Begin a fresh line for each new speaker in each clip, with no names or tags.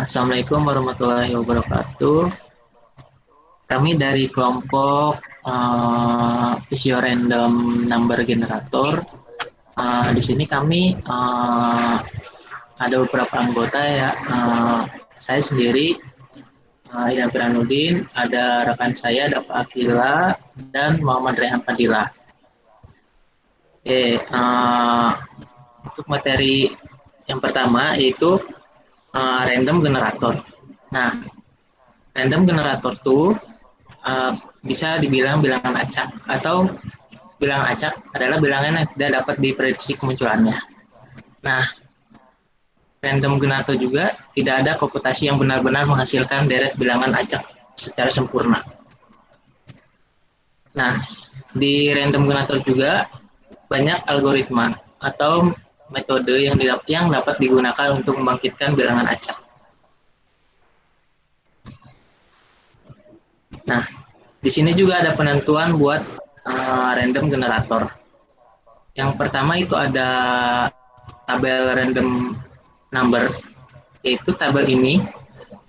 Assalamualaikum warahmatullahi wabarakatuh. Kami dari kelompok Visio Random Number Generator. Di sini kami ada beberapa anggota ya. Saya sendiri, Ida Biranuddin, ada rekan saya, Dafa Akila, dan Muhammad Rehan Fadila. Untuk materi yang pertama yaitu random generator. Nah, random generator tuh bisa dibilang bilangan acak atau bilangan acak adalah bilangan yang tidak dapat diprediksi kemunculannya. Nah, random generator juga tidak ada komputasi yang benar-benar menghasilkan deret bilangan acak secara sempurna. Nah, di random generator juga banyak algoritma atau metode yang dapat digunakan untuk membangkitkan bilangan acak. Nah, di sini juga ada penentuan buat random generator. Yang pertama itu ada tabel random number, yaitu tabel ini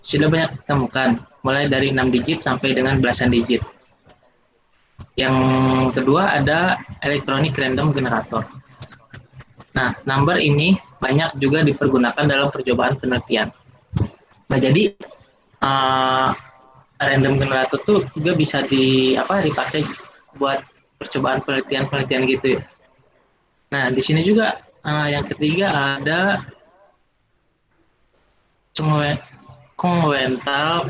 sudah banyak ditemukan, mulai dari 6 digit sampai dengan belasan digit. Yang kedua ada electronic random generator. Nah, number ini banyak juga dipergunakan dalam percobaan penelitian. Nah, jadi random generator tuh juga bisa dipakai buat percobaan penelitian gitu ya. Nah, di sini juga yang ketiga ada Congruental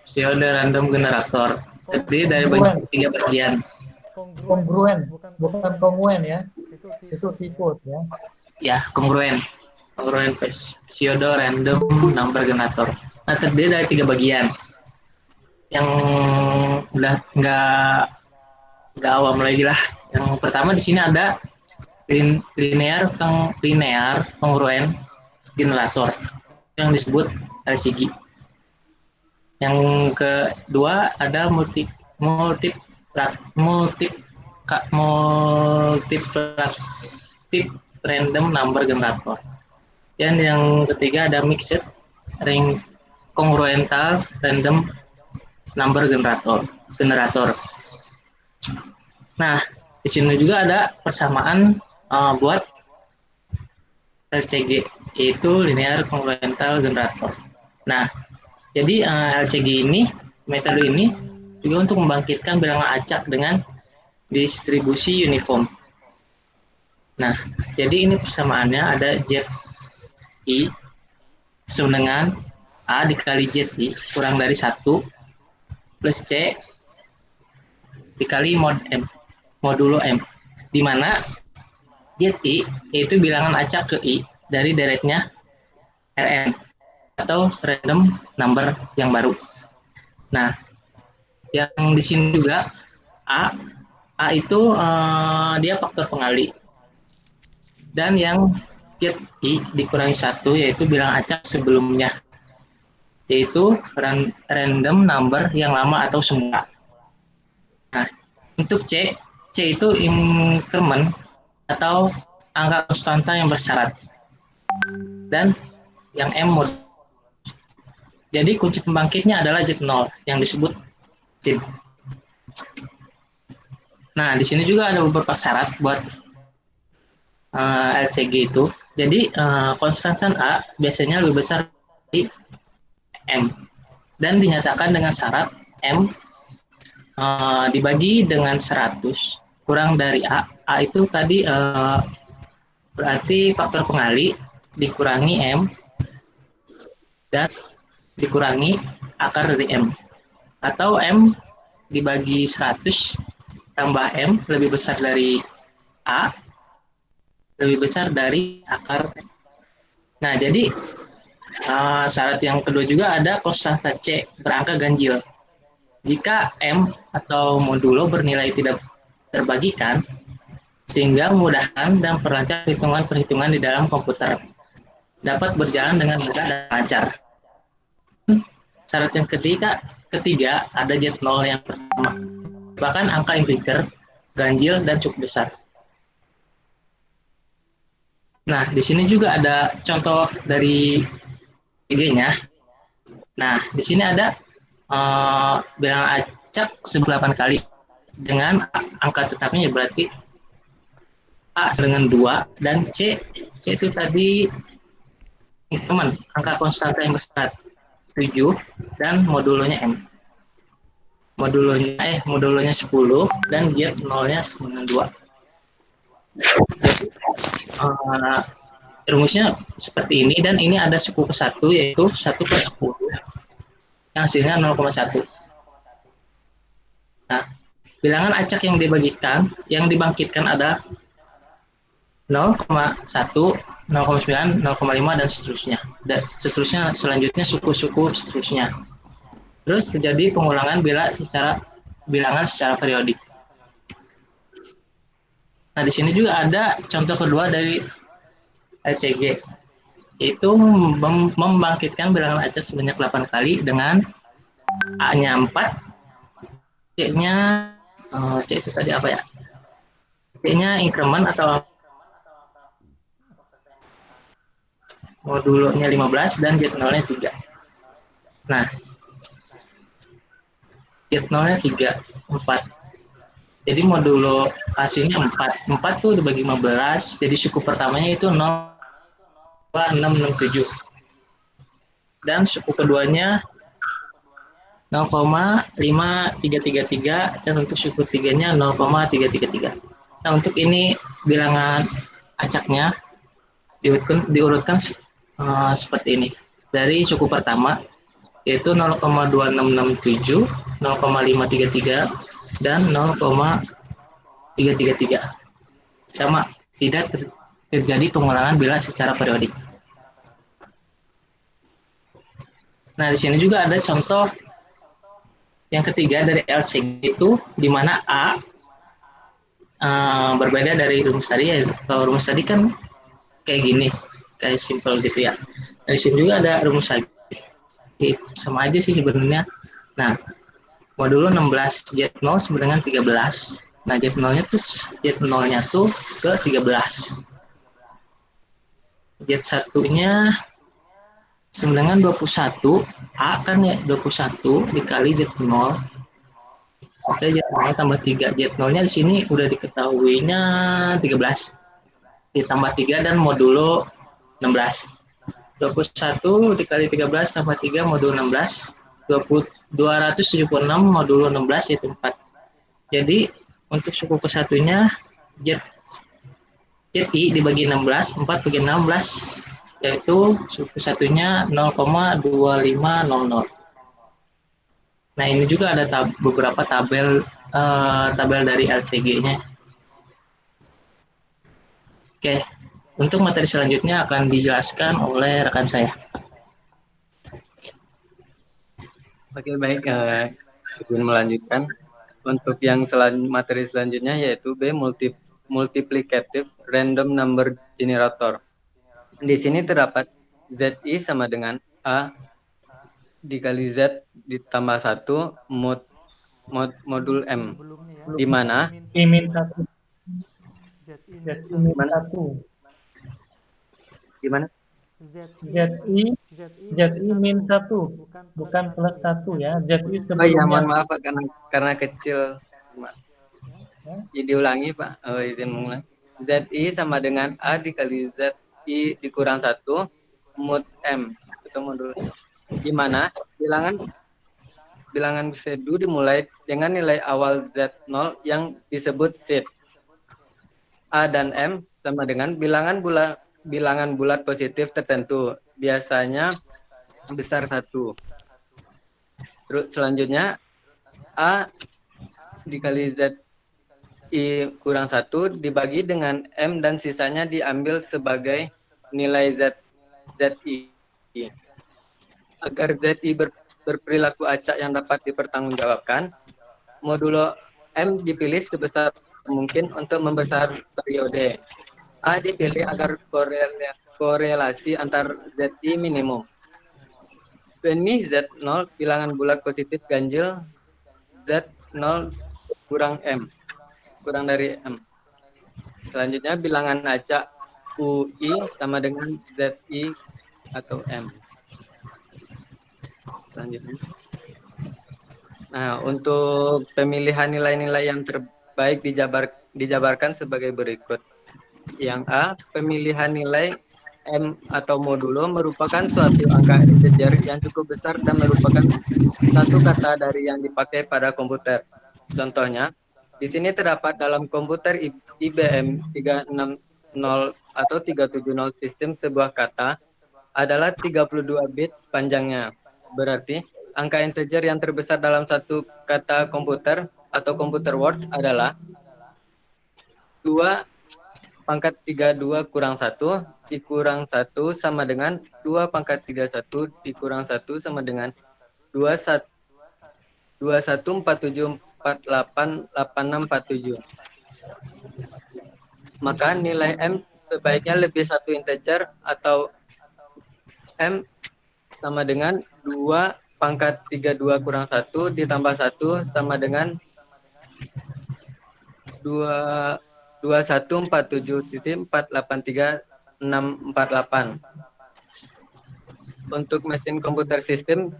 pseudo random generator terdiri dari tiga bagian.
Kongruen, bukan kongruen ya. Itu tikus ya.
Ya, kongruen pseudo random number generator. Nah, terdiri dari tiga bagian. Yang udah nggak awam lagi lah. Yang pertama di sini ada linear kongruen generator yang disebut LCG. Yang kedua ada multiplexed random number generator. Dan yang ketiga ada mixed congruental random number generator. Nah, di sini juga ada persamaan buat LCG, yaitu linear congruental generator. Nah, jadi LCG ini, metode ini juga untuk membangkitkan bilangan acak dengan distribusi uniform. Nah, jadi ini persamaannya ada ZI sama dengan A dikali ZI kurang dari 1 plus C dikali modulo M, di mana ZI yaitu bilangan acak ke I dari deretnya Rn atau random number yang baru. Nah, yang di sini juga A itu dia faktor pengali. Dan yang ZI dikurangi 1 yaitu bilangan acak sebelumnya, yaitu random number yang lama atau semula. Nah, untuk C itu increment atau angka konstanta yang bersyarat. Dan yang M mod. Jadi kunci pembangkitnya adalah Z0 yang disebut Z. Nah, di sini juga ada beberapa syarat buat LCG itu. Jadi konstantan A biasanya lebih besar dari M dan dinyatakan dengan syarat M dibagi dengan 100 kurang dari A. A itu tadi berarti faktor pengali dikurangi M dan dikurangi akar dari M, atau M dibagi 100 tambah M lebih besar dari A lebih besar dari akar. Nah, jadi syarat yang kedua juga ada konstanta C berangka ganjil. Jika M atau modulo bernilai tidak terbagikan, sehingga memudahkan dan perlancar perhitungan di dalam komputer dapat berjalan dengan mudah dan lancar. Syarat yang ketiga ada Z0 yang pertama. Bahkan angka integer ganjil, dan cukup besar. Nah, di sini juga ada contoh dari idenya. Nah, di sini ada bilangan acak 8 kali dengan angka tetapnya, berarti A dengan 2 dan C itu tadi teman angka konstanta yang besar 7 dan modulonya M. Modulonya 10 dan Z nolnya dengan 2. Jadi rumusnya seperti ini, dan ini ada suku ke 1 yaitu 1 plus 10 yang hasilnya 0,1. Nah, bilangan acak yang dibangkitkan ada 0,1, 0,9, 0,5 dan seterusnya. Dan seterusnya selanjutnya suku-suku seterusnya. Terus terjadi pengulangan bilangan secara periodik. Nah, di sini juga ada contoh kedua dari LCG, yaitu membangkitkan bilangan acak sebanyak 8 kali dengan A-nya 4, C-nya C itu tadi apa ya? C-nya increment atau modulonya 15 dan Z0-nya 3. Nah, Z0-nya 3, 4. Jadi modulo hasilnya 4. 4 tuh dibagi 15, jadi suku pertamanya itu 0,667. Dan suku keduanya 0,5333 dan untuk suku tiganya 0,333. Nah, untuk ini bilangan acaknya diurutkan seperti ini. Dari suku pertama yaitu 0,2667, 0,533 dan 0,333. Sama, tidak terjadi pengulangan bila secara periodik. Nah, di sini juga ada contoh yang ketiga dari LCG, itu di mana A berbeda dari rumus tadi ya. Kalau rumus tadi kan kayak gini, kayak simple gitu ya. Dari sini juga ada rumus lagi. Sama aja sih sebenarnya. Nah, modulo 16 Z0 sama dengan 13. Nah, Z0-nya tuh ke 13. Z1-nya sama dengan 21. A kan ya 21 dikali Z0. Oke, Z0 tambah 3. Z0-nya di sini udah diketahuinya 13. Ditambah 3 dan modulo 16. 21 dikali 13 tambah 3 modulo 16. 276 modulo 16 yaitu 4. Jadi untuk suku kesatunya ZI dibagi 16, 4 bagi 16, yaitu suku satunya 0,2500. Nah, ini juga ada beberapa tabel dari LCG-nya. Oke, untuk materi selanjutnya akan dijelaskan oleh rekan saya.
Oke, baik. Izin melanjutkan. Untuk yang materi selanjutnya yaitu B, multiplicative random number generator. Di sini terdapat ZI sama dengan A dikali Z ditambah 1 modul M, di mana
I-1.
gimana?
ZI min 1, bukan plus 1 ya. ZI
Oh iya, mohon
sebelumnya.
maaf Pak, karena kecil. Ya, diulangi Pak, izin mengulang. ZI sama dengan A dikali ZI dikurang 1 mod M, itu modul. Di mana bilangan residui dimulai dengan nilai awal Z0 yang disebut seed. A dan M sama dengan bilangan bulat positif tertentu, biasanya besar 1. Terus selanjutnya A dikali ZI kurang 1 dibagi dengan M dan sisanya diambil sebagai nilai ZI. Agar ZI berperilaku acak yang dapat dipertanggungjawabkan, modulo M dipilih sebesar mungkin untuk membesar periode. A dipilih agar korelasi antar ZI minimum. Benih Z0 bilangan bulat positif ganjil Z0 kurang M. kurang dari M. Selanjutnya bilangan acak UI sama dengan ZI atau M. Selanjutnya. Nah, untuk pemilihan nilai-nilai yang terbaik dijabarkan sebagai berikut. Yang A, pemilihan nilai M atau modulo merupakan suatu angka integer yang cukup besar dan merupakan satu kata dari yang dipakai pada komputer. Contohnya, di sini terdapat dalam komputer IBM 360 atau 370 sistem sebuah kata adalah 32 bits panjangnya. Berarti, angka integer yang terbesar dalam satu kata komputer atau computer words adalah 2 pangkat 32 kurang 1 dikurang 1 sama dengan 2 pangkat 31 dikurang 1 sama dengan 2147488647. Maka nilai M sebaiknya lebih satu integer atau M sama dengan 2 pangkat 32 kurang 1 ditambah 1 sama dengan 2147.483.648. Untuk mesin komputer sistem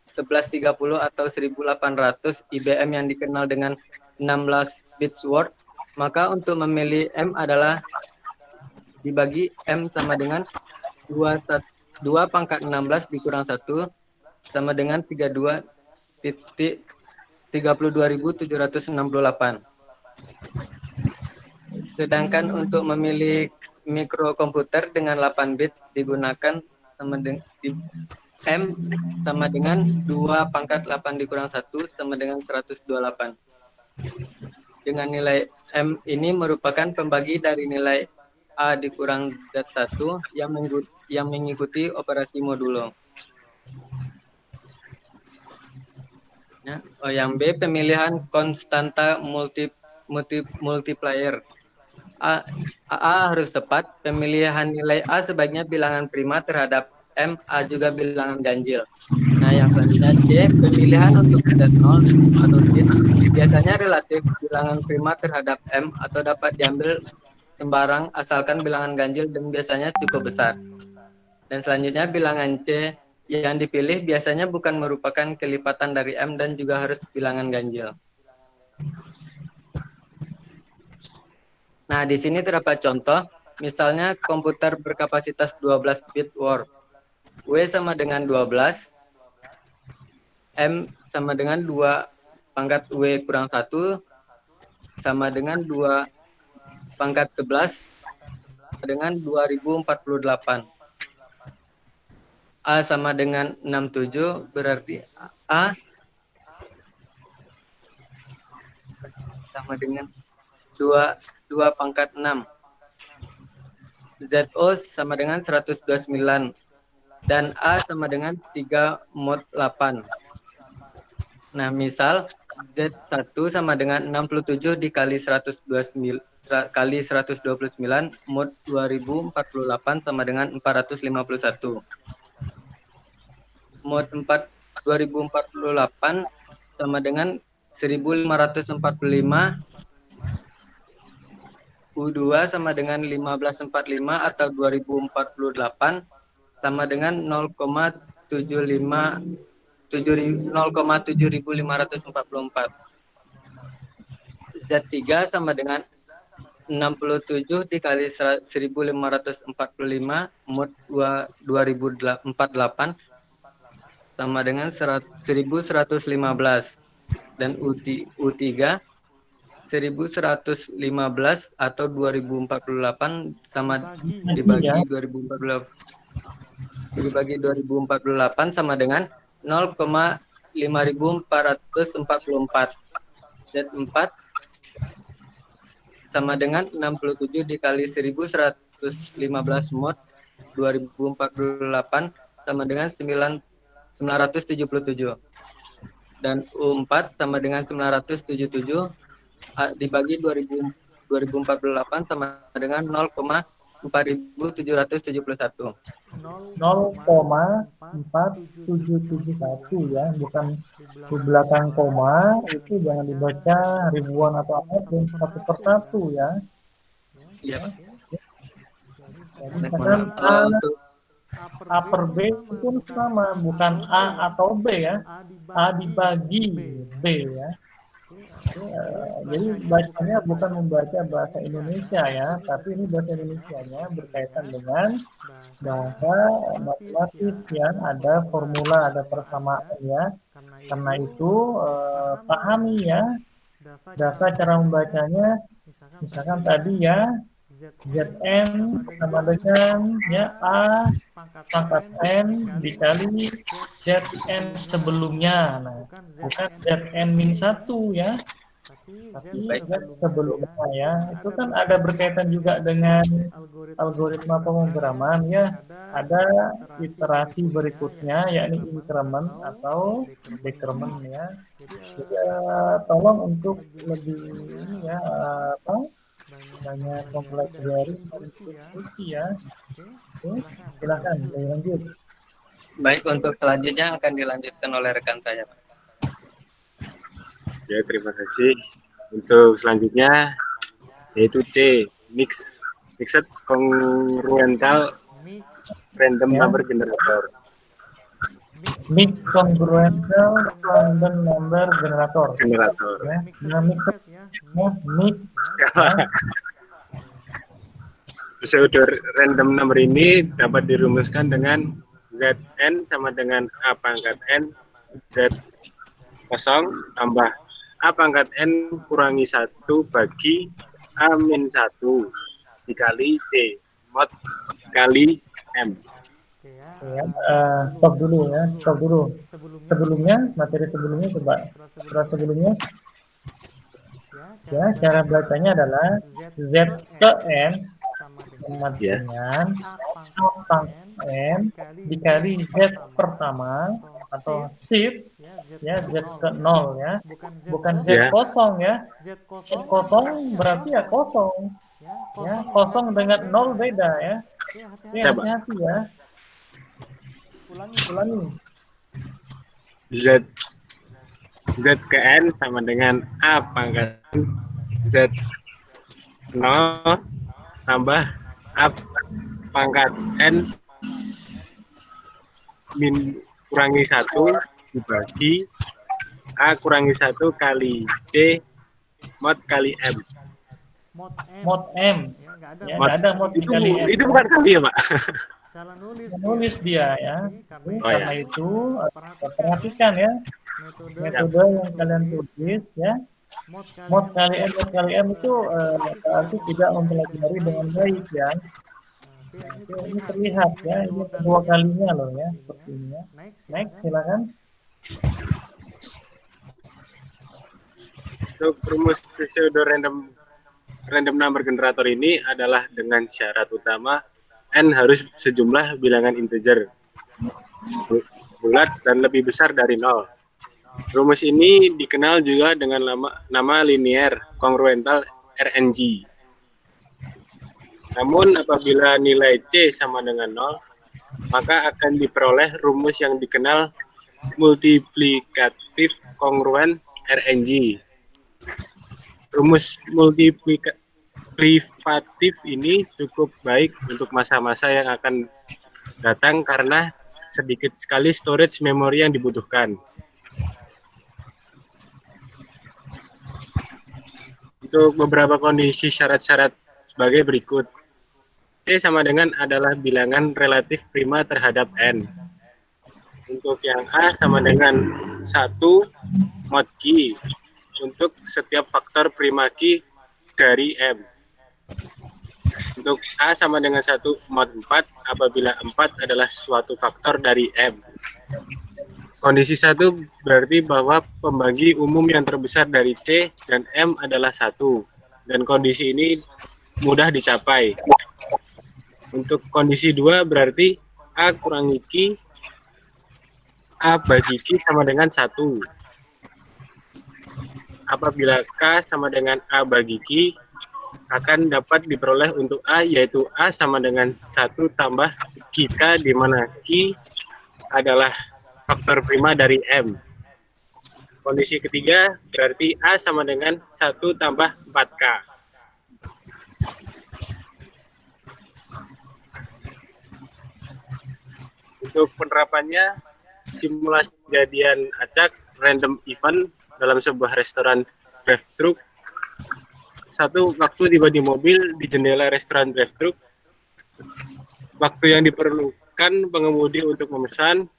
1130 atau 1800 IBM yang dikenal dengan 16 bits word, maka untuk memilih M adalah dibagi M sama dengan 2 pangkat 16 dikurang 1 sama dengan 32.32.768. Sedangkan untuk memilih mikrokomputer dengan 8 bits digunakan sama dengan M sama dengan 2 pangkat 8 dikurang 1 sama dengan 128. Dengan nilai M ini merupakan pembagi dari nilai A dikurang Z1 yang mengikuti operasi modulo. Yang B, pemilihan konstanta multiplier. A harus tepat. Pemilihan nilai A sebaiknya bilangan prima terhadap M, A juga bilangan ganjil. Nah, yang selanjutnya C, pemilihan untuk Z0 atau bit biasanya relatif bilangan prima terhadap M atau dapat diambil sembarang asalkan bilangan ganjil dan biasanya cukup besar. Dan selanjutnya bilangan C yang dipilih biasanya bukan merupakan kelipatan dari M dan juga harus bilangan ganjil. Nah, di sini terdapat contoh, misalnya komputer berkapasitas 12 bit word. W sama dengan 12, M sama dengan 2 pangkat W kurang 1, sama dengan 2 pangkat 11, dengan 2048. A sama dengan 67, berarti A sama dengan 2 pangkat 6. ZO sama dengan 129. Dan A sama dengan 3 mod 8. Nah, misal Z1 sama dengan 67 dikali 129 mod 2048 sama dengan 451. Mod 2048 sama dengan 1545. U2 sama dengan 1545 atau 2048 sama dengan 0,7544. Z3 sama dengan 67 dikali 1545 mod 2048 sama dengan 1115. Dan U3 1115 atau 2048 sama dibagi 2048 sama dengan 0,5444. Z4 sama dengan 67 dikali 1115 mod 2048 sama dengan 977. Dan U4 sama dengan 977 dibagi 2048 sama dengan 4.771.
0,4771 ya, bukan di belakang koma itu jangan dibaca ribuan atau apa pun, satu persatu ya.
Iya, Pak.
Jadi
Baik, mohon
misalkan
maaf. Kalau untuk
A per B pun sama, bukan A atau B ya. A dibagi B ya. Jadi bacanya bukan membaca bahasa Indonesia ya, tapi ini bahasa Indonesianya berkaitan dengan bahasa matematis ya, ada formula, ada persamaan ya. Karena itu pahami ya, data cara membacanya, misalkan tadi ya, Zn sama dengan ya A pangkat N dikali Zn sebelumnya. Nah, bukan Zn min 1 ya, tapi
baik,
Z sebelumnya ya. Itu kan ada berkaitan juga dengan algoritma pemrograman ya. Ada iterasi berikutnya, yakni increment atau decrement ya. Jadi tolong untuk lebih ini ya, apa, banyak mempelajari untuk diskusi ya. Oke, silakan lanjut.
baik, untuk selanjutnya akan dilanjutkan oleh rekan saya, Pak.
Ya, terima kasih. Untuk selanjutnya yaitu C, mixed congruental random
Ya.
number generator.
Mixed congruental random number generator. Ya, nah, mixed
Pseudo random number ini dapat dirumuskan dengan Zn sama dengan A pangkat N Z kosong tambah A pangkat N kurangi 1 bagi A min 1 dikali C mod kali M.
ya, stop dulu ya, stop dulu. Sebelumnya, materi sebelumnya coba. Setelah sebelumnya, ya, cara bacanya adalah Z ke N sama dengan A pangkat N dikali Z pertama atau shift ya, Z ke 0 ya, bukan Z
Ya.
kosong ya. Z kosong berarti ya kosong ya, kosong dengan 0 beda ya. Oke, hati-hati ya. Ulangi.
Z ke N sama dengan A pangkat N Z 0 tambah A pangkat N min kurangi 1 dibagi A kurangi 1 kali C mod kali M.
Mod M ya, nggak ada mod
Itu,
dikali M.
itu bukan kali ya, Pak?
Nulis dia ya. Karena
ya.
itu perhatikan ya metode yang kalian tulis ya. Mod kali M itu berarti tidak mempelajari dengan baik ya. Ini terlihat ya, ini kedua kalinya loh ya, seperti ini ya. Next, silakan.
Untuk rumus pseudo random number generator ini adalah dengan syarat utama N harus sejumlah bilangan integer bulat dan lebih besar dari 0. Rumus ini dikenal juga dengan nama linear congruental RNG. Namun apabila nilai C sama dengan 0, maka akan diperoleh rumus yang dikenal multiplikatif kongruen RNG. Rumus multiplikatif ini cukup baik untuk masa-masa yang akan datang karena sedikit sekali storage memori yang dibutuhkan. Untuk beberapa kondisi syarat-syarat sebagai berikut. C sama dengan adalah bilangan relatif prima terhadap N. Untuk yang A sama dengan 1 mod Q untuk setiap faktor prima Q dari M. Untuk A sama dengan 1 mod 4 apabila 4 adalah suatu faktor dari M. Kondisi 1 berarti bahwa pembagi umum yang terbesar dari C dan M adalah 1. Dan kondisi ini mudah dicapai. Untuk kondisi 2 berarti A kurangi Q, A bagi Q sama dengan 1. Apabila K sama dengan A bagi Q, akan dapat diperoleh untuk A, yaitu A sama dengan 1 tambah K, di mana K adalah faktor prima dari M. Kondisi ketiga berarti A sama dengan 1 tambah 4K. Untuk penerapannya, simulasi kejadian acak random event dalam sebuah restoran drive-thru. Satu, waktu tiba di mobil di jendela restoran drive-thru. Waktu yang diperlukan pengemudi untuk memesan,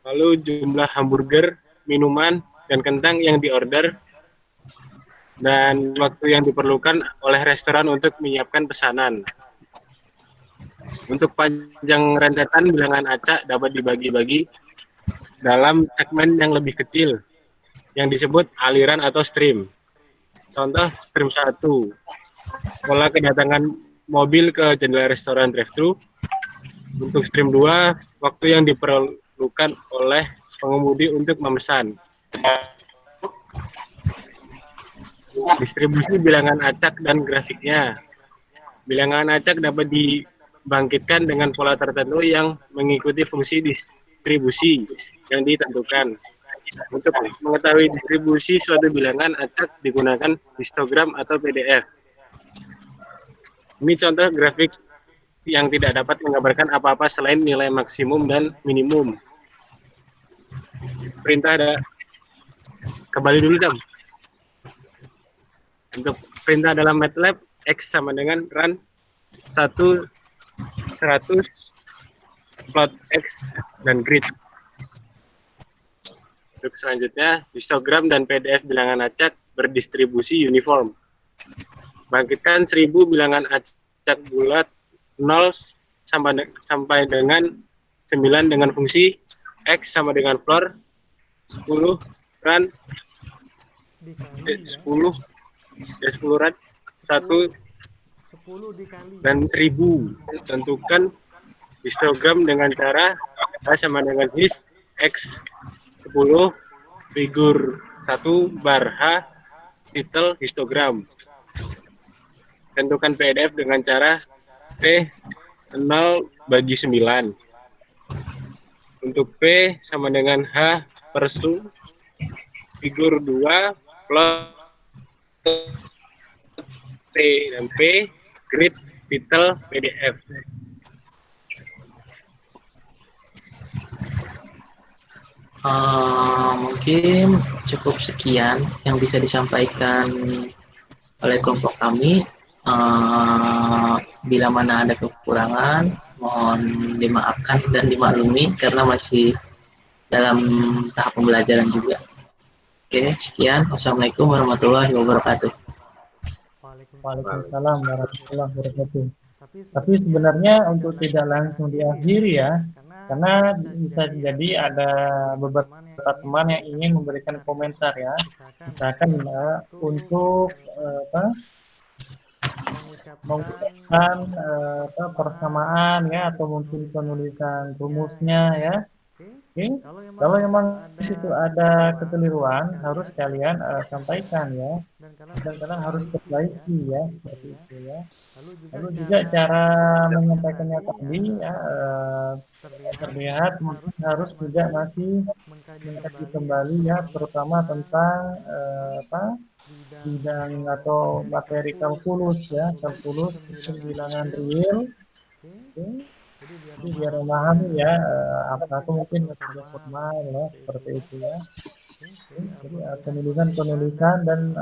lalu jumlah hamburger, minuman, dan kentang yang diorder, dan waktu yang diperlukan oleh restoran untuk menyiapkan pesanan. Untuk panjang rentetan bilangan acak dapat dibagi-bagi dalam segmen yang lebih kecil, yang disebut aliran atau stream. Contoh stream 1, pola kedatangan mobil ke jendela restoran drive-thru. Untuk stream 2, waktu yang diperlukan oleh pengemudi untuk memesan. Distribusi bilangan acak dan grafiknya. Bilangan acak dapat dibangkitkan dengan pola tertentu yang mengikuti fungsi distribusi yang ditentukan. Untuk mengetahui distribusi suatu bilangan acak digunakan histogram atau PDF. Ini contoh grafik yang tidak dapat menggambarkan apa-apa selain nilai maksimum dan minimum. Perintah ada. Kembali dulu dong. Untuk perintah dalam MATLAB, X sama dengan run 100 plot X dan grid. Untuk selanjutnya, histogram dan PDF bilangan acak berdistribusi uniform. Bangkitkan 1000 bilangan acak bulat 0 sampai dengan 9 dengan fungsi X sama dengan floor 10 run 10 run 1 dan 1000. Tentukan histogram dengan cara A sama dengan his X 10 figur 1 bar H titel histogram. Tentukan PDF dengan cara P 0 bagi 9. Untuk P sama dengan H per su figur 2 plus T dan P grid titel PDF.
Mungkin cukup sekian yang bisa disampaikan oleh kelompok kami. Bila mana ada kekurangan, mohon dimaafkan dan dimaklumi karena masih dalam tahap pembelajaran juga. Oke, sekian. Wassalamualaikum warahmatullahi wabarakatuh.
Waalaikumsalam warahmatullahi wabarakatuh. Tapi sebenarnya untuk tidak langsung diakhiri ya, karena bisa jadi ada beberapa teman yang ingin memberikan komentar ya, misalkan untuk mengucapkan persamaan ya, atau mungkin penulisan rumusnya ya. Oke, kalau memang di situ ada kekeliruan harus kalian sampaikan ya, dan kalian harus perbaiki ya, seperti itu ya. Lalu juga cara menyampaikannya tadi ya, terlihat mungkin harus juga masih mengkaji kembali ya, terutama tentang bidang atau materi kalkulus ya, kalkulus sistem bilangan real. Jadi biar memahami ya, apa mungkin metode formal ya, seperti itu ya. Jadi penulisan dan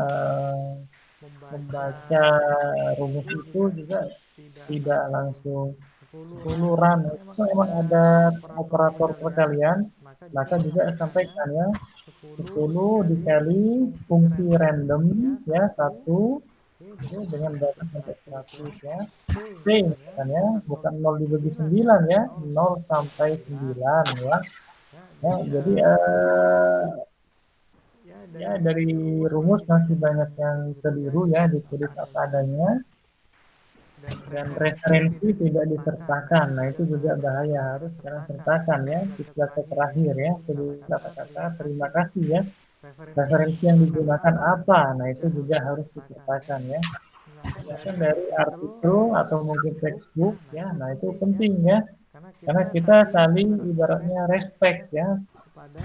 membaca rumus itu juga tidak langsung puluran. Itu memang ada operator perkalian, maka juga sampaikan ya 10 dikali fungsi random ya 1 dengan batas sampai 100 ya. P misalnya bukan 0 dibagi 9 ya, 0 sampai 9 ya. Ya, jadi ya dari rumus masih banyak yang keliru ya, ditulis apa adanya. Dan referensi tidak disertakan. Nah, itu juga bahaya, harus kalian sertakan ya. Di slide terakhir ya, kata-kata terima kasih ya. Referensi yang digunakan apa? Nah, itu juga harus disertakan ya. Kan dari artikel atau mungkin textbook ya. Nah, itu penting ya. Karena kita saling ibaratnya respect ya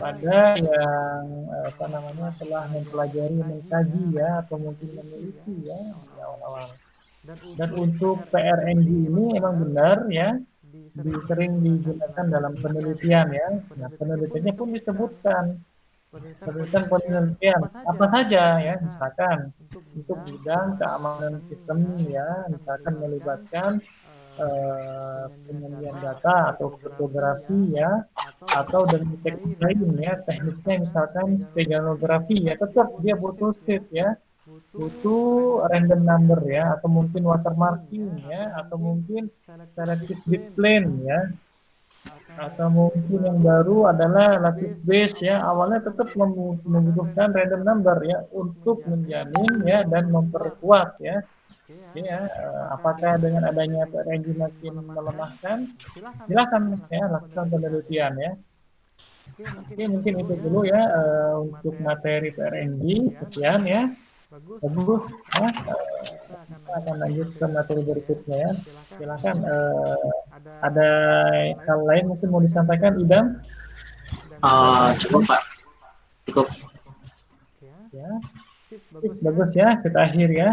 pada yang apa namanya telah mempelajari, mengkaji ya atau mungkin meneliti ya di awal-awal. Dan untuk PRNG ini emang benar ya sering digunakan dalam penelitian ya. Nah, penelitiannya pun disebutkan penelitian apa saja ya, misalkan untuk bidang keamanan sistem ya, misalkan melibatkan penyandian data atau kriptografi ya, atau dengan teknik lain ya, tekniknya misalkan steganografi ya, tetap dia butuh sheet ya, butuh random number ya, atau mungkin watermarking ya, atau mungkin selective bit plane ya, atau mungkin yang baru adalah lattice base ya, awalnya tetap membutuhkan random number ya untuk menjamin ya dan memperkuat ya. Ya, apakah dengan adanya PRNG makin melemahkan? Silakan ya lakukan penelitian ya. Oke, mungkin itu dulu ya untuk materi PRNG. Sekian ya. Bagus. Ya. Kita akan lanjut ke materi berikutnya ya. Silakan. Ada hal lain mungkin mau disampaikan, Idam?
Cukup Pak. Cukup.
Ya. Bagus ya. Kita akhir ya.